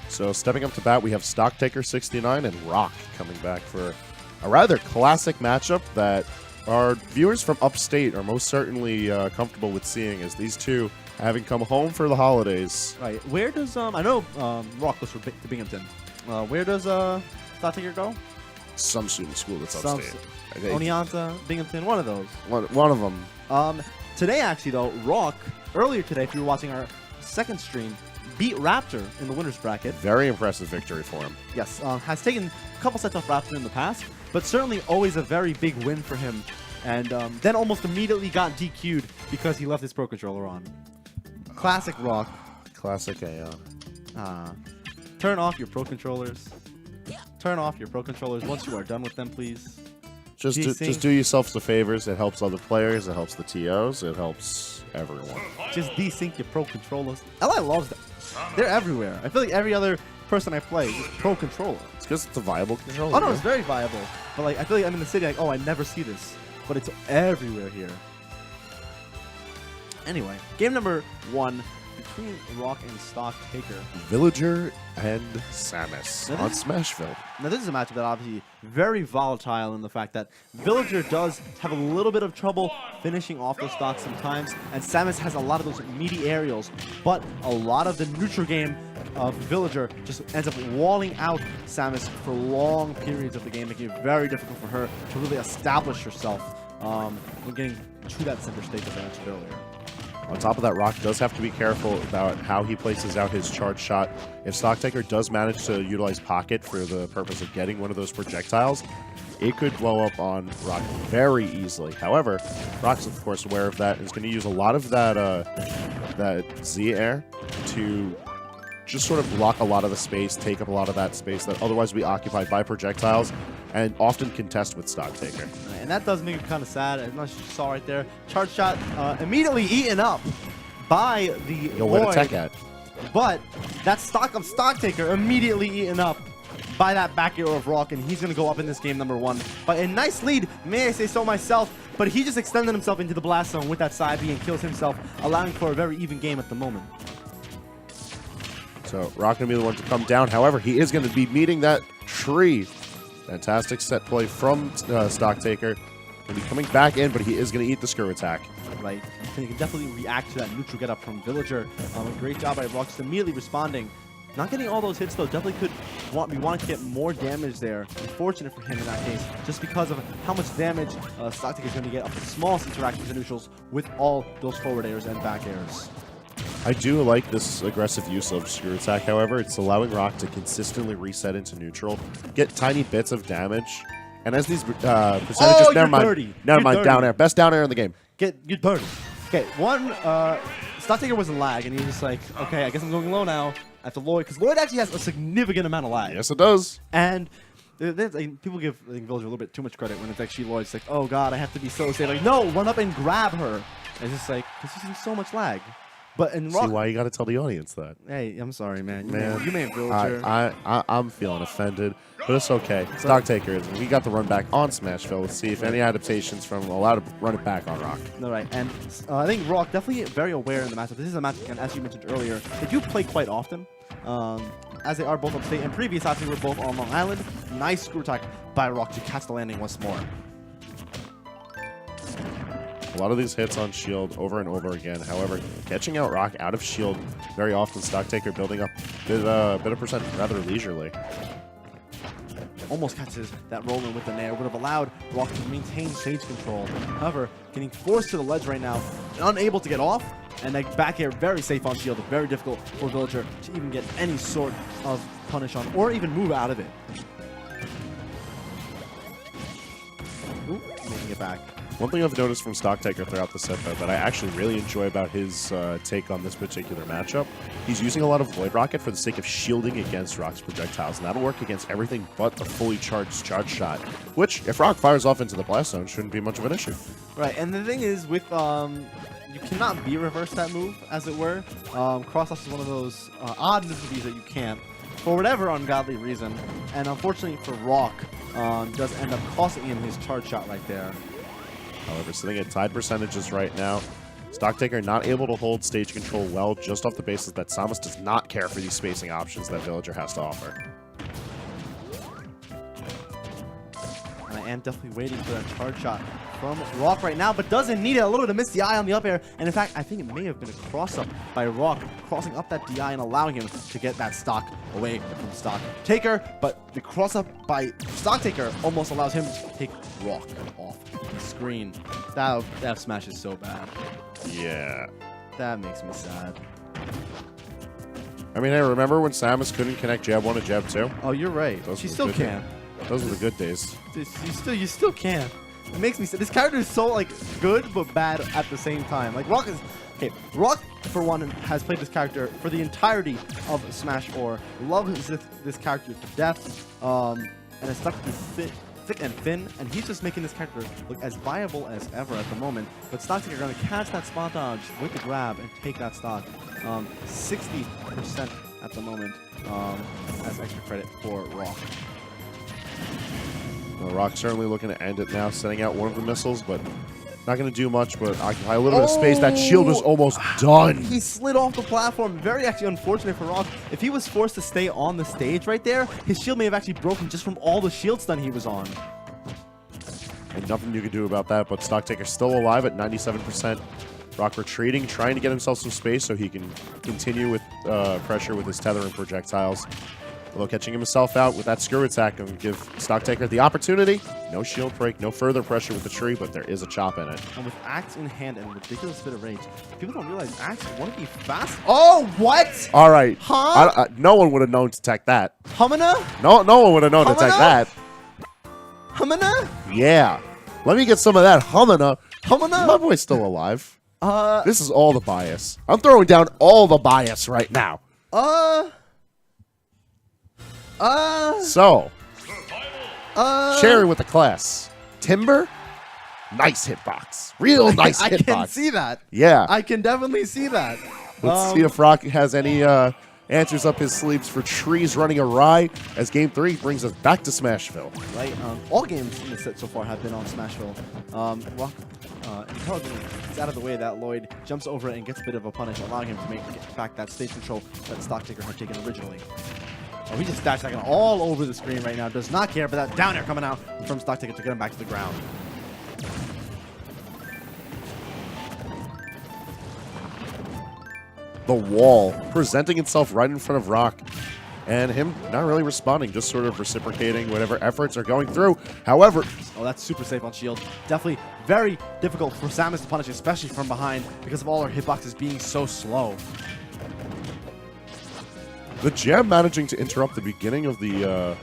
So stepping up to bat, we have Stocktaker 69 and Rawk coming back for a rather classic matchup that our viewers from upstate are most certainly comfortable with seeing, as these two having come home for the holidays. Right. Where does I know Rawk goes to Binghamton. Where does Stocktaker go? Some student school that's upstate. Oneonta, Binghamton, one of those. One of them. Today, actually, though, Rawk, earlier today, if you were watching our second stream, beat Raptor in the winner's bracket. Very impressive victory for him. Yes, has taken a couple sets off Raptor in the past, but certainly always a very big win for him. And then almost immediately got DQ'd because he left his Pro Controller on. Classic Rawk. Classic AON. Turn off your Pro Controllers. Turn off your Pro Controllers once you are done with them, please. Just do yourselves the favors. It helps other players. It helps the TOs. It helps everyone. Just desync your Pro Controllers. LI loves them. They're everywhere. I feel like every other person I play is Pro Controller. It's because it's a viable controller. Oh, no, it's very viable. But like, I feel like I'm in the city, like, oh, I never see this. But it's everywhere here. Anyway, game number 1 between Rawk and Stocktaker. Villager and Samus on Smashville. Now, this is a matchup that obviously very volatile in the fact that Villager does have a little bit of trouble finishing off those stocks sometimes, and Samus has a lot of those meaty aerials, but a lot of the neutral game of Villager just ends up walling out Samus for long periods of the game, making it very difficult for her to really establish herself when getting to that center stage as I mentioned earlier. On top of that, Rawk does have to be careful about how he places out his charge shot. If Stocktaker does manage to utilize Pocket for the purpose of getting one of those projectiles, it could blow up on Rawk very easily. However, Rawk's of course aware of that and is going to use a lot of that that Z air to just sort of block a lot of the space, take up a lot of that space that otherwise would be occupied by projectiles, and often contest with Stocktaker. And that does make it kind of sad. I'm not sure you saw right there. Charge shot immediately eaten up by the Way to tech at. But that stock of Stocktaker immediately eaten up by that back air of Rawk, and he's going to go up in this game number 1. By a nice lead, may I say so myself, but he just extended himself into the blast zone with that side B and kills himself, allowing for a very even game at the moment. So Rawk going to be the one to come down. However, he is going to be meeting that tree. Fantastic set play from Stocktaker. Going to be coming back in, but he is going to eat the screw attack. Right. And he can definitely react to that neutral get up from Villager. A great job by Rawk just immediately responding. Not getting all those hits, though, definitely could be wanting to get more damage there. Unfortunate for him in that case, just because of how much damage Stocktaker is going to get off the smallest interactions and neutrals with all those forward airs and back airs. I do like this aggressive use of screw attack, however. It's allowing Rawk to consistently reset into neutral, get tiny bits of damage, and as these percentages, never mind, down air. Best down air in the game. Get birdie. Okay, Stocktaker was in lag, and he was just like, okay, I guess I'm going low now after Lloyd, because Lloyd actually has a significant amount of lag. Yes, it does. And people give Villager a little bit too much credit when it's actually Lloyd. It's like, oh god, I have to be so safe. Like, no, run up and grab her. And it's just like, this is so much lag. But in Rawk, see why you got to tell the audience that. Hey, I'm sorry, man. You made Villager. I'm feeling offended, but it's okay. Stocktaker, we got the run back on Smashville. Let's see if any adaptations from allow to run it back on Rawk. All right, and I think Rawk definitely very aware in the matchup. This is a matchup, and as you mentioned earlier, they do play quite often, as they are both upstate. And previous, I think, were both on Long Island. Nice screw attack by Rawk to catch the landing once more. A lot of these hits on shield over and over again. However, catching out Rawk out of shield very often. Stocktaker building up a bit of percent rather leisurely. Almost catches that roll in with the nair. Would have allowed Rawk to maintain stage control. However, getting forced to the ledge right now, unable to get off, and that back air very safe on shield. Very difficult for Villager to even get any sort of punish on, or even move out of it. Ooh, making it back. One thing I've noticed from Stocktaker throughout the set, though, that I actually really enjoy about his take on this particular matchup, he's using a lot of Void Rocket for the sake of shielding against Rawk's projectiles, and that'll work against everything but the fully charged charge shot, which, if Rawk fires off into the blast zone, shouldn't be much of an issue. Right, and the thing is, with you cannot B-reverse that move, as it were. Cross-off is one of those odd abilities that you can't, for whatever ungodly reason, and unfortunately for Rawk, does end up costing him his charge shot right there. However, sitting at tied percentages right now, Stocktaker not able to hold stage control well just off the basis that Samus does not care for these spacing options that Villager has to offer. And I am definitely waiting for that charge shot from Rawk right now, but doesn't need it. A little bit of miss DI on the up air. And in fact, I think it may have been a cross-up by Rawk, crossing up that DI and allowing him to get that stock away from Stocktaker. But the cross-up by Stocktaker almost allows him to take Rawk off the screen. That F smash is so bad. Yeah. That makes me sad. I mean, hey, remember when Samus couldn't connect jab 1 to jab 2? Oh, you're right. Those She were still good can. Those were the good days. You still can. It makes me sad. This character is so like good but bad at the same time. Like Rawk is okay. Rawk for one has played this character for the entirety of Smash 4. Loves this character to death. And has stuck through thick and thin, and he's just making this character look as viable as ever at the moment. But Stocktaker are going to catch that spot dodge with the grab and take that stock. 60% at the moment as extra credit for Rawk. Well, Rawk's certainly looking to end it now, setting out one of the missiles, but not going to do much, but occupy a little bit of space. That shield was almost done. He slid off the platform. Very actually unfortunate for Rawk. If he was forced to stay on the stage right there, his shield may have actually broken just from all the shield stun he was on. And nothing you could do about that, but Stocktaker still alive at 97%. Rawk retreating, trying to get himself some space so he can continue with pressure with his tethering projectiles. Although catching himself out with that screw attack and give Stocktaker the opportunity. No shield break, no further pressure with the tree, but there is a chop in it. And with Axe in hand and ridiculous bit of rage, people don't realize Axe want to be fast. Oh, what? All right. Huh? No one would have known to tech that. Humana? No one would have known to tech that. Humana? Yeah. Let me get some of that humana. Humana? My boy's still alive. This is all the bias. I'm throwing down all the bias right now. So, Cherry with the class. Timber, nice hitbox. Real nice hitbox. I can see that. Yeah. I can definitely see that. Let's see if Rawk has any answers up his sleeves for trees running awry as Game 3 brings us back to Smashville. Right. All games in the set so far have been on Smashville. Rawk intelligently gets out of the way that Lloyd jumps over it and gets a bit of a punish, allowing him to get back that stage control that Stocktaker had taken originally. Oh, he just dash attacking all over the screen right now. Does not care, but that down air coming out from Stocktaker to get him back to the ground. The wall presenting itself right in front of Rawk, and him not really responding, just sort of reciprocating whatever efforts are going through. However, oh, that's super safe on shield. Definitely very difficult for Samus to punish, especially from behind, because of all her hitboxes being so slow. the jab managing to interrupt the beginning of the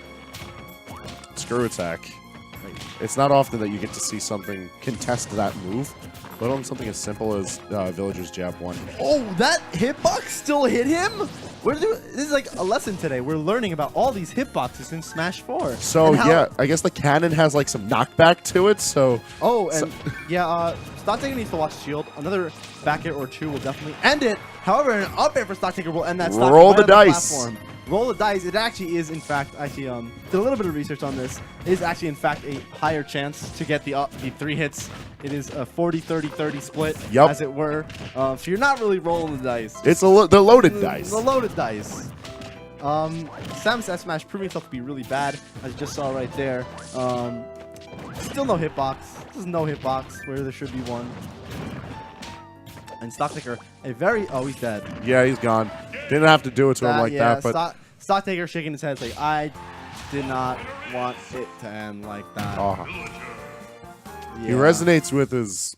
screw attack. It's not often that you get to see something contest that move, but on something as simple as Villager's jab 1. Oh, that hitbox still hit him? This is like a lesson today. We're learning about all these hitboxes in Smash 4. So, yeah, I guess the cannon has like some knockback to it, so... Oh, and yeah, Stocktaker needs to watch shield. Another back air or two will definitely end it. However, an up air for Stocktaker will end that stock. Roll the dice. Roll the dice. It actually is, in fact, did a little bit of research on this. It is actually, in fact, a higher chance to get the 3 hits. It is a 40-30-30 split, as it were. So you're not really rolling the dice. It's the loaded dice. The loaded dice. Samus S Smash proving itself to be really bad, as you just saw right there. Still no hitbox. There's no hitbox where there should be one. And Stocktaker, oh, he's dead. Yeah, he's gone. Didn't have to do it to him like that, but... Stocktaker shaking his head like, I did not want it to end like that. He resonates with his